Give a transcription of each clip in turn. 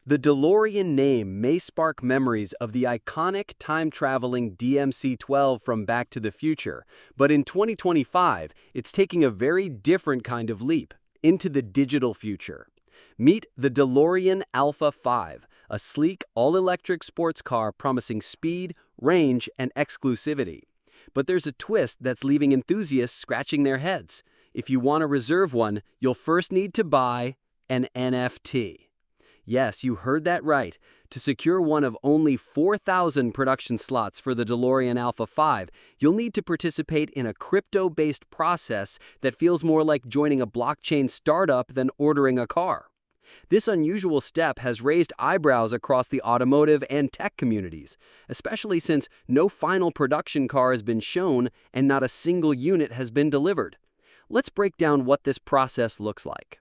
The DeLorean name may spark memories of the iconic time-traveling DMC-12 from Back to the Future, but in 2025, it's taking a very different kind of leap into the digital future. Meet the DeLorean Alpha5, a sleek, all-electric sports car promising speed, range, and exclusivity. But there's a twist that's leaving enthusiasts scratching their heads. If you want to reserve one, you'll first need to buy an NFT. Yes, you heard that right. To secure one of only 4,000 production slots for the DeLorean Alpha5, you'll need to participate in a crypto-based process that feels more like joining a blockchain startup than ordering a car. This unusual step has raised eyebrows across the automotive and tech communities, especially since no final production car has been shown and not a single unit has been delivered. Let's break down what this process looks like.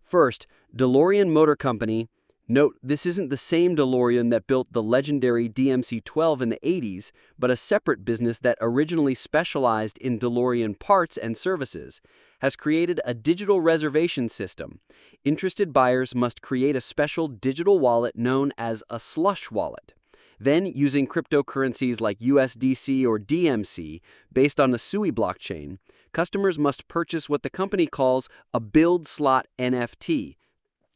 First, DeLorean Motor Company. Note, this isn't the same DeLorean that built the legendary DMC-12 in the 80s, but a separate business that originally specialized in DeLorean parts and services, has created a digital reservation system. Interested buyers must create a special digital wallet known as a slush wallet. Then, using cryptocurrencies like USDC or DMC, based on the SUI blockchain, customers must purchase what the company calls a build slot NFT.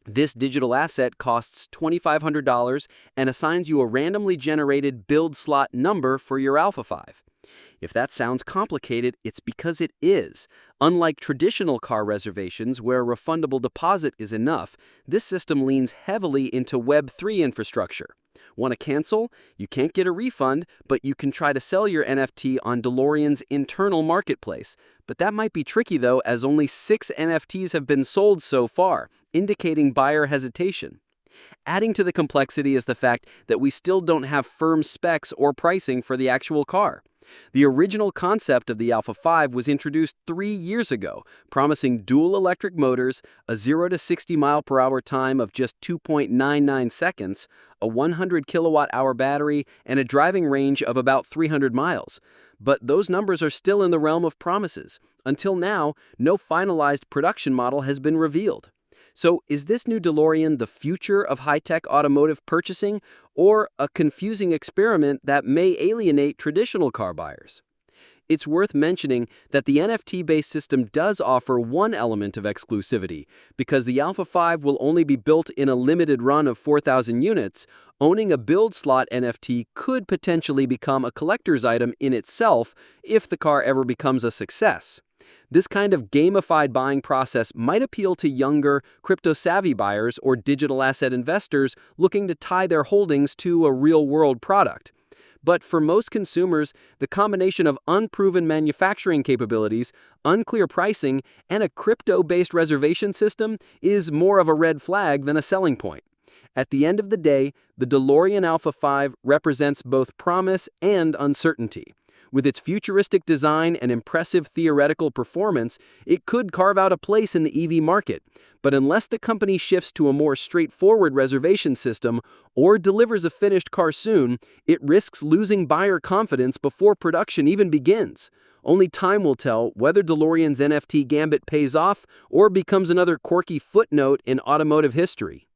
This digital asset costs $2,500 and assigns you a randomly generated build slot number for your Alpha5. If that sounds complicated, it's because it is. Unlike traditional car reservations where a refundable deposit is enough, this system leans heavily into Web3 infrastructure. Want to cancel? You can't get a refund, but you can try to sell your NFT on DeLorean's internal marketplace. But that might be tricky though, as only 6 NFTs have been sold so far, indicating buyer hesitation. Adding to the complexity is the fact that we still don't have firm specs or pricing for the actual car. The original concept of the Alpha5 was introduced 3 years ago, promising dual electric motors, a 0 to 60 mph time of just 2.99 seconds, a 100 kilowatt-hour battery, and a driving range of about 300 miles. But those numbers are still in the realm of promises. Until now, no finalized production model has been revealed. So, is this new DeLorean the future of high-tech automotive purchasing, or a confusing experiment that may alienate traditional car buyers? It's worth mentioning that the NFT-based system does offer one element of exclusivity. Because the Alpha5 will only be built in a limited run of 4,000 units, owning a build slot NFT could potentially become a collector's item in itself if the car ever becomes a success. This kind of gamified buying process might appeal to younger, crypto-savvy buyers or digital asset investors looking to tie their holdings to a real-world product. But for most consumers, the combination of unproven manufacturing capabilities, unclear pricing, and a crypto-based reservation system is more of a red flag than a selling point. At the end of the day, the DeLorean Alpha5 represents both promise and uncertainty. With its futuristic design and impressive theoretical performance, it could carve out a place in the EV market. But unless the company shifts to a more straightforward reservation system or delivers a finished car soon, it risks losing buyer confidence before production even begins. Only time will tell whether DeLorean's NFT gambit pays off or becomes another quirky footnote in automotive history.